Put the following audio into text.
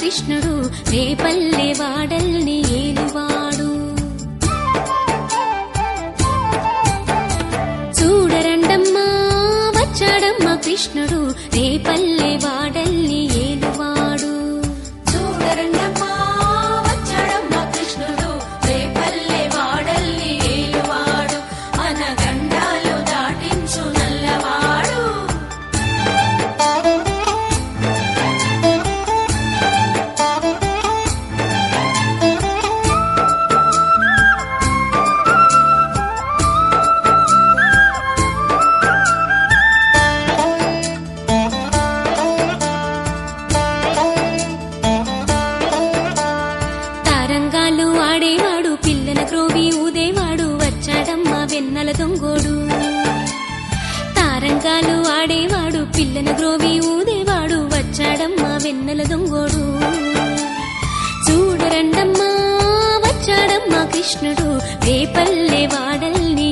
కృష్ణుడు రేపల్లె వాడల్ని ఏలువాడు. చూడరండమ్మా వచ్చాడమ్మా కృష్ణుడు రేపల్లె వాడల్ని ఏలువాడు. చూడరండమ్మా వచ్చాడమ్మా కృష్ణుడు రేపల్లె వాడల్ని ఏలువాడు. అనగండాలు దాటించు నల్లవాడు. తారంగాలు ఆడేవాడు పిల్లల క్రోవి ఊదేవాడు వచ్చాడమ్మా వెన్నెల దొంగోడు. తారంగాలు ఆడేవాడు పిల్లల గ్రోవి ఊదేవాడు వచ్చాడమ్మా వెన్నెల దొంగోడు. చూడరండమ్మా వచ్చాడమ్మా కృష్ణుడు రేపల్లె వాడల్ని